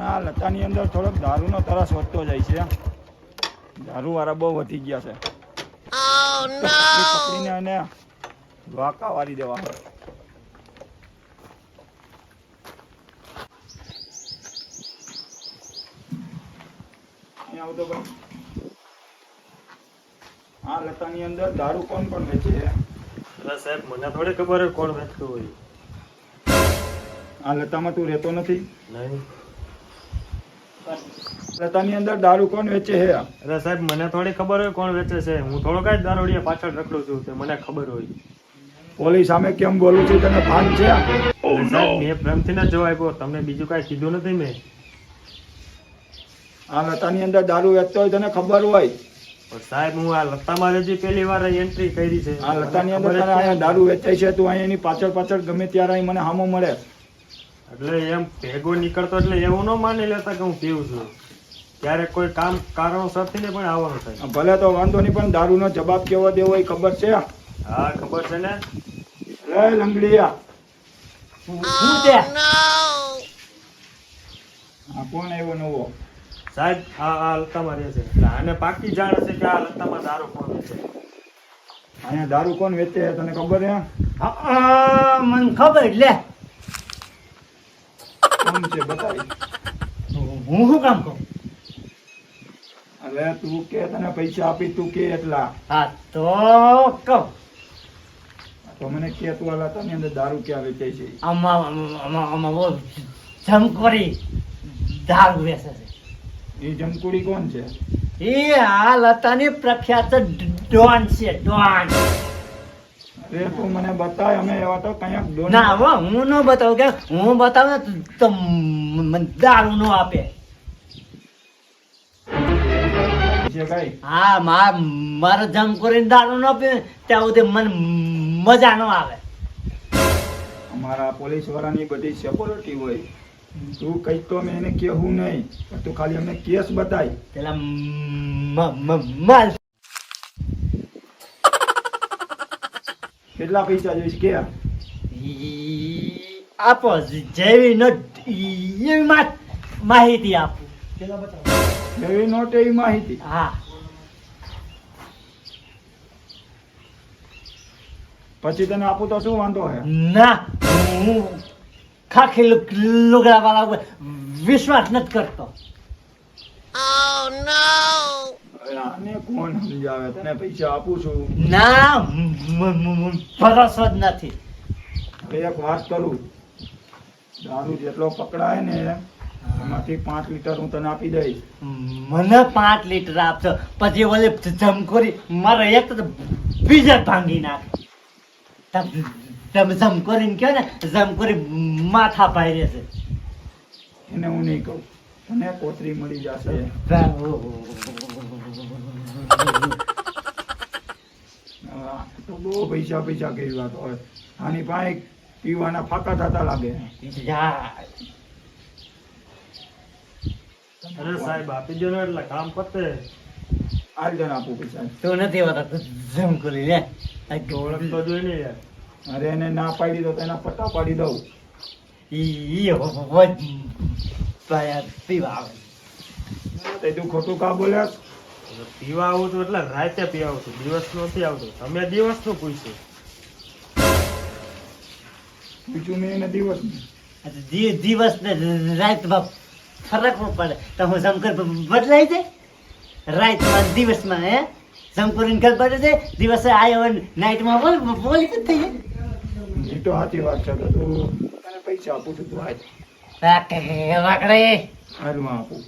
પણ આ લતાની અંદર થોડોક દારૂનો તરસ વધતો જાય છે. દારૂ વાળા બહુ વધી ગયા છે. પકડીને એને વાંકા વાળી દેવા. અહીંયા આવતો ભાઈ. આ લતાની અંદર દારૂ કોણ કોણ વેચે છે? અરે સાહેબ મને થોડી ખબર હોય કોણ વેચતું હોય. આ લતામાં તું રહેતો નથી? નહીં. લતાની અંદર દારૂ કોણ વેચે છે? અરે સાહેબ મને થોડી ખબર હોય કોણ વેચે છે. હું થોડો કાંઈ દારૂડિયા પાછળ રખડું છું તે મને ખબર હોય. પોલીસ સામે કેમ બોલું છું તને ભાન છે? સાહેબ મેં પ્રેમથી જ જવાબ આપ્યો, તમને બીજું કાંઈ કીધું નથી મેં. આ લતાની અંદર દારૂ વેચતો હોય તને ખબર હોય? પણ સાહેબ હું આ લતામાં હજી પહેલી વાર એન્ટ્રી કરી છે. આ લતાની અંદર તને અહીંયા દારૂ વેચાય છે, તું અહીંયા એની પાછળ પાછળ ગમે ત્યારે અહીં મને હામો મળે. એટલે એમ ભેગો નીકળતો એટલે એવું ન માની લેતા કે હું પીવું છું. ક્યારેક કોઈ કારણોસરથી ને પણ આવવાનું થાય. ભલે તો વાંધો નહીં, પણ દારૂનો જવાબ કેવો દેવો એ ખબર છે? હા ખબર છે ને. એ લંગડીયા શું છે? આ કોણ આવ્યો નવો? સાહેબ આ લતામાં રહે છે એટલે આને પાકી જાણ હશે કે આ લતામાં દારૂ કોણ વેચે. અહીંયા દારૂ કોણ વેચે છે તને ખબર છે? મને ખબર લે. કોણ છે બતાવી. હું શું કામ કહું? હવે તું કે તને પૈસા આપી તું કે એટલા. હા તો કહું. તો મને કે તું આ લતાની અંદર દારૂ ક્યાં વેચાય છે? આમાં બહુ જમકોરી દારૂ વેચે છે. એ જમકુડી કોણ છે? એ આ લતાની પ્રખ્યાત ડોન છે, ડોન. અરે તું મને બતાય, અમે એવા તો કયાક ડોન. ના હો, હું ન બતાવું કે હું બતાવું ને તો મને દારૂ ન આપે. છે કઈ? હા મારે જમ કરીને દારૂ ન આપે ત્યાં સુધી મને મજા ન આવે. અમારા પોલીસ વાળાની બધી સિક્યોરિટી હોય. તું કઈ તો અમે એને કેવું નહીં, પણ તું ખાલી અમને કેસ બતાય. પેલા માલ કેટલા પૈસા જોઈશ કે? આપો જેવી નોટ એવી માહિતી આપો. એવી નોટ એવી માહિતી. હા પછી તને આપું તો શું વાંધો હે? ના હું ખાખી લુગડા વાળા ઉપર વિશ્વાસ નથી કરતો. હવે આને કોણ સમજાવે? તને પૈસા આપું છું. ના ભરોસો જ નથી. હવે એક વાત કરું, દારૂ જેટલો પકડાય ને એમાંથી 5 લીટર હું તને આપી દઈશ. મને 5 લીટર આપશો પછી ઓલી જમખોરી મારે એક તો બીજા ભાંગી નાખે. તમે જમખોરીને કહો ને જમખોરી માથા પાઈ રહેશે. એને હું નહીં કહું, તને કોતરી મળી જશે. તો બહુ પૈસા પૈસા કરી વાત હોય. આની પાસે પીવાના ફાકા થતા લાગે. અરે સાહેબ આપી દો ને એટલે કામ પતે. આજ તને આપું પૈસા. તો નથી હોતા જમખોરી લે. ઓળખ તો જોઈ ને યાર. અરે એને ના પાડી દો તો એના પટ્ટા પાડી દઉં. પીવા આવે તે તું ખોટું કા બોલ્યા? પીવા આવું છું એટલે રાતે પીવા આવું છું, દિવસ નથી આવતું. તમે દિવસ નું પૂછ્યું. બીજું મેં એને દિવસ દિવસ ને રાતમાં ફરક ન પડે. તો હું જમકર બદલાઈ જાય રાતમાં દિવસમાં. હે જમકરીને ઘર બદલે છે દિવસે આવ્યો નાઇટમાં બોલી જ થઈ એ તો સાચી વાત છે. તો તું તને પૈસા આપું છું, તું આજ જાય વાકડે. હાલમાં આપું.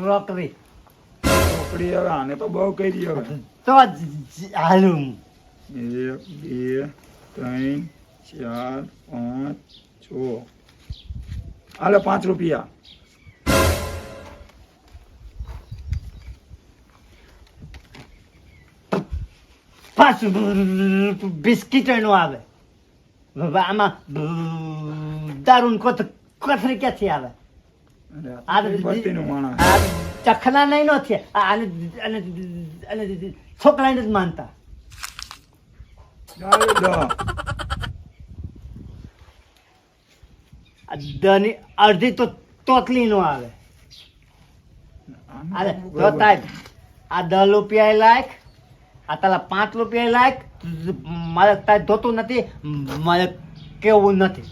રોકવી ચોપડી હવે આને તો બહુ કહી દઈએ. હવે તો હાલું 1 2 3 4 5 6 હાલે 5 રૂપિયા. પાછું બિસ્કીટ નું આવે. આમાં દારૂ કોથરી ક્યાંથી આવે? બત્તીનું માણસ. ચખના નહીં નથી. છોકરાને જ માનતા. ચાલ દો. આ દની અડધી તો તોતલી નો આવે. અરે તો તાજ આ 10 રૂપિયા લાયક, આ તારા 5 રૂપિયા લાયક. મારે તાજ ધોતું નથી, મારે કેવું નથી.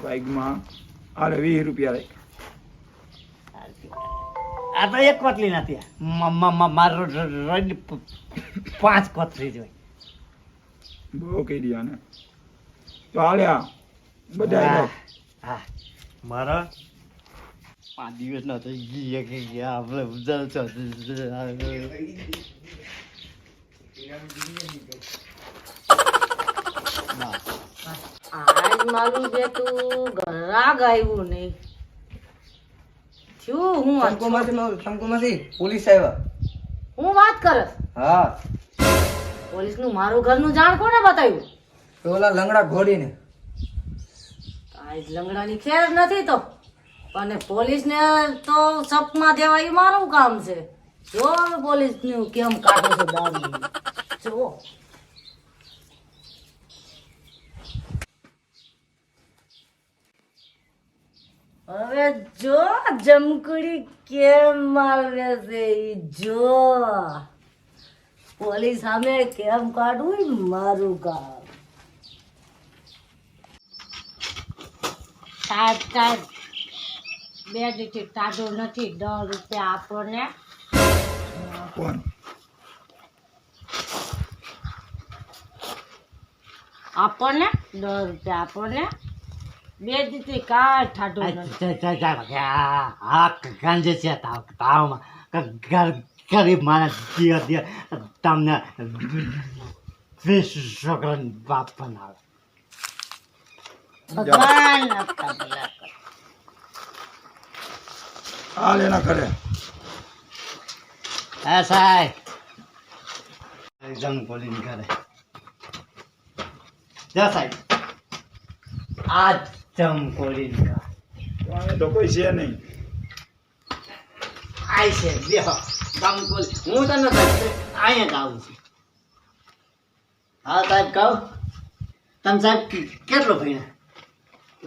બાઈકમાં અરે 20 રૂપિયા રાખ. આ તો એક કોથળી નથી, મારો રોજ 5 કોથળી જોઈએ. બહુ કહી દે ને તો હાલ્યા બધા. હા મારા 5 દિવસ ના થઈ ગયા આપણે જલસો. આજ મારું બેટું ઘરાક આવ્યું નહીં. થયું હું શંકુમાંથી પોલીસ આવ્યા. હું વાત કરસ? હા, પોલીસ નું મારું ઘરનું જાણ કોને બતાવ્યું? તો ઓલા લંગડા ઘોડીને. આજ લંગડાની ખેર નથી તો, અને પોલીસ ને તો સપમાં દેવા એ મારું કામ છે. જો હવે પોલીસ નું કેમ કાઢો છે દારૂ. જો હવે જો જમકુડી કેમ મારે છે ઈ જો. પોલીસ સામે કેમ કાઢવું ઈ મારું કામ. ટાટ 2 ટિકિટ ટાઢો નથી, 10 રૂપિયા આપો ને. કોણ આપો ને 10 રૂપિયા આપો ને. 2 દીધી કાંઈ ટાઢો નથી. હા ગાંજે છે તાવમાં ગરીબ માણસ તમને 20 છોકરાને બાપ બનાવે. ભગવાન આપતા ભલા કરે. હાલ એના કરે. હા સાહેબ જંગ પોલીને કરે. જા સાહેબ આ જંગ પોલીને કરે. આને તો કોઈ છે નહીં. આય છે બેહો જંગ પોલી. હું તને અહીંયા જ આવું છું. હા સાહેબ કહું તમે સાહેબ કેટલો ભણ્યા?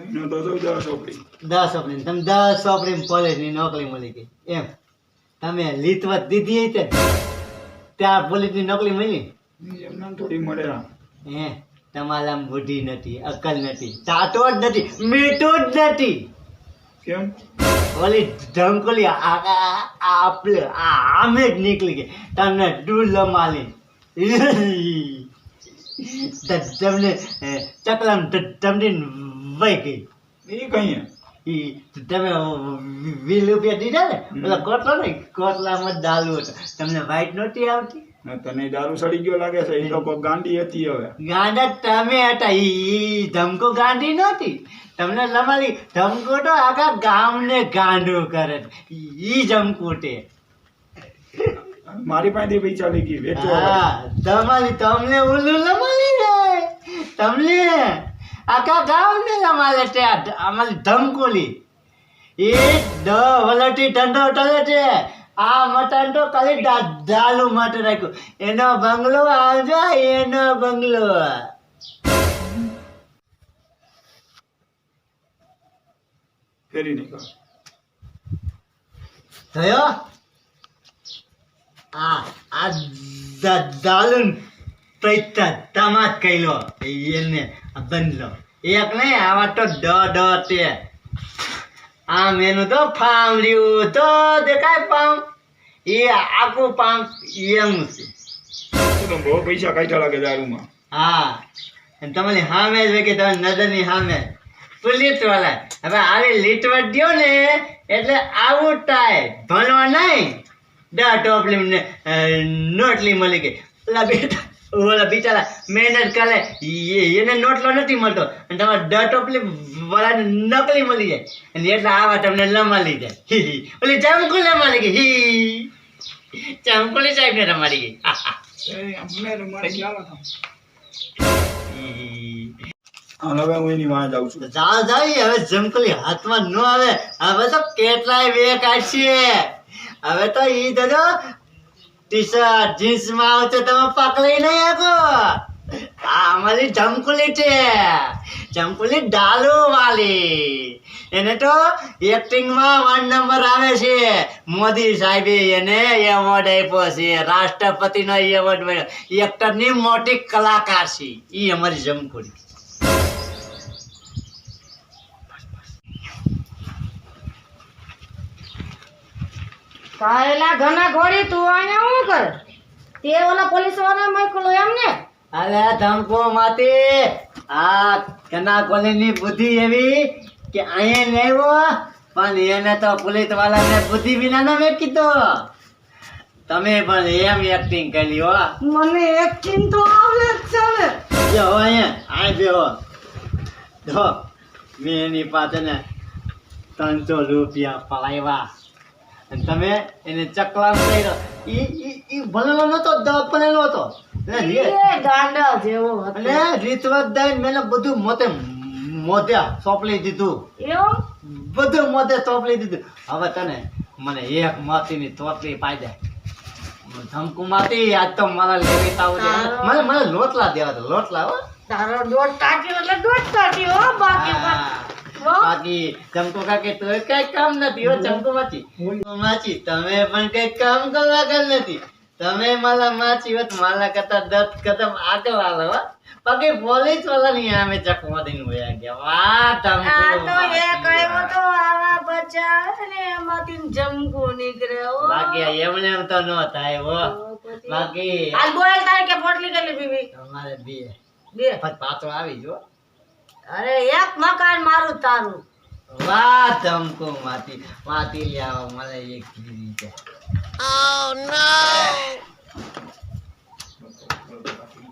એનો તો સૌ 10 ચોપડી. 10 ચોપડી. તમે 10 ચોપડી પોલીસની નોકરી મળી ગઈ એમ? તમે લીતવત દીધી હતી ત્યાં પોલીસની નોકરી મળી? એમને થોડી મળે. હે તમારા બુદ્ધિ નથી, અકલ નથી, ચાટો જ નથી, મીઠું જ નથી. કેમ? ઓલી ઢંકોલી આપણે આમે જ નીકળી ગઈ તમને ડૂલ માલી. તમને ચકલામ તમને વહી ગઈ. એ કહીએ ઈ તમે 20 રૂપિયા દીધા ને પેલા કોટલો ને કોટલામાં ડાલુ હતો. તમને વાઈટ નહોતી આવતી? તને દારૂ સડી ગયો લાગે છે. એ તો કોઈ ગાંડી હતી. હવે ગાંડા તમે હતા. ઈ ધમકો ગાંડી નહોતી. તમને લમાલી ધમકો તો આખા ગામને ગાંડું કરે. ઈ જમકુટે મારી પાસેથી પૈસા ચાલી ગઈ વેચો. હા તમારી તમને ઉલ્લુ લમાલી જાય. તમને આખા ગામને લમાલે છે અમારી ધમકોલી. એ વલટી ઠંડો ટલે છે. આ મટન તો ખાલી દાલુ માટે રાખ્યું. એનો બંગલો આવજો, એનો બંગલો. ફેરી નીકળ. થયો આ દાલુ પૈતા તમાત કઈલો એને બંધલો એક નહીં. આવા તો તે આમ એનું તો ફામ રહ્યું તો દેખાય પામ. એ આખું પામ એમ છે. તું તો બહુ પૈસા કાઢ્યા લાગે દારૂમાં. હા અને તમારી સામે જ કે તમારી નજરની સામે પુલિસ વાળા. હવે આવી લીટવટ દ્યો ને એટલે આવું થાય. ભણવા નહીં 10 ટોપલી નોટલી મળી ગઈ. ઓલા બિચારા મહેનત કરે એને નોટલો નથી મળતો અને તમારે 10 ટોપલી વાળાને નકલી મળી જાય અને એટલે આવા તમને લમાલી જાય. ઓલી ચમકુલ લમાલી ગઈ. ચમકુલી સાહેબ ને રમાડી ગઈ. અમને મારે ક્યાં હતા. હાલ હવે હું એની વાં જાઉં છું. જાઓ હવે જમકુલી હાથમાં ન આવે. હવે તો કેટલાય બે કાઢશે. હવે તો ઈ દાદો ટી શર્ટ જીન્સ માં આવે તો તમે પકડી નહીં આપો. આ અમારી જમકુલી છે, જમકુલી ડાલુ વાલી. એને તો એક્ટિંગમાં 1 નંબર આવે છે. મોદી સાહેબે એને એવોર્ડ આપ્યો છે, રાષ્ટ્રપતિનો એવોર્ડ મળ્યો. એક્ટરની મોટી કલાકાર છે ઈ અમારી જમકુલી. કાયલા ઘણા ઘોડી તું અહીંયા શું કરે? તે ઓલા પોલીસ વાળા મોકલો એમને? અલે ધમકો માતી, આ કના કોલેજની બુદ્ધિ એવી કે અહીંયા લેવો પણ એને તો પોલીસ વાળાને બુદ્ધિ વિના ના મેં કીધો. તમે પણ એમ એક્ટિંગ કરી હો. મને એક્ટિંગ તો આવડે જ છે ને. જો અહીંયા આ બેહો જો મેં એની પાસે ને 300 રૂપિયા પલાવ્યા અને તમે એને ચકલામ કર્યો. ઈ ભણેલો નતો, ભણેલો હતો એ ગાંડા જેવો હતો. અને રીતવત દઈને મેં બધું મોઢે સોંપલી દીધું, એવું? બધું મોઢે સોંપલી દીધું. હવે તને મને એક માતીની તોતલી પાઈ દે. ધમકુ માતી આજ તો મારા લેવી તાવ છે. મને લોટલા દેવા દે, લોટલા હો. તારો દોઢ ટાટ્યો એટલે દોઢ ટાટ્યો હો, બાકી બાકી ચમકો કાકે તો કઈ કામ નથી હો. ચમકો માચી તમે પણ કઈ કામ કરવા કર નથી. તમે મારા માચી હોત મારા કરતા 10 કદમ આગળ આવો હો. બાકી પોલીસ વાળાની આમે ચકમો દઈને વયા ગયા. વાહ ચમકો આ તો એક માચી, આવ્યો વાહ. તો આવા બચ્ચા ને એમાંથી જમકુ નીકળે હો. બાકી એમને એમ તો ન થાય હો. બાકી હાલ બોલ તારે કે પોટલી કેટલી પીવી? તમારે બે બે. પાછો આવી જો. અરે એક મકાન મારું તારું. વાહ ચમકો માતી માતી લે આવો મને એક કીધી છે.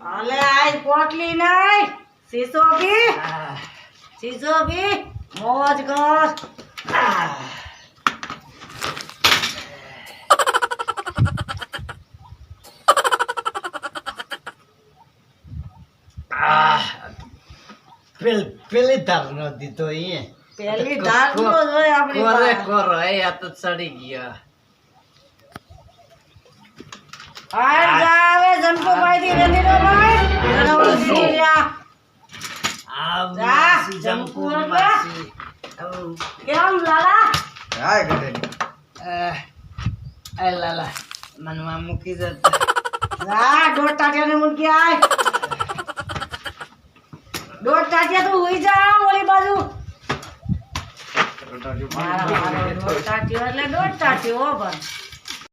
હાલે આજ પોટલી નહીં, શીશો પી, આહ, શીશો પી, મોજ કર. આહ. આહ. પેલી ધાર નો દીધો અહીંયા. પેલી ધાર નો જોઈ આપણી કોરે પાસે. કોરો એ આ તો ચડી ગયા. હાલ જા હવે જમકુભાઈ થી વેલી નો ભાઈ. અને ઓલું જી લ્યા. આ જા, માસી જમકુ જમકુ એટલે? માસી. આવું. કેમ લાલા? હાય ગઢેલી. એ લાલા મનમાં મૂકી જતા. જા દોઢ ટાટિયા ને મૂકી આય. દોઢ ટાટિયા તું હુઈ જા ઓલી બાજુ. મારા દોઢ ટાટિયો એટલે દોઢ ટાટિયો હો પણ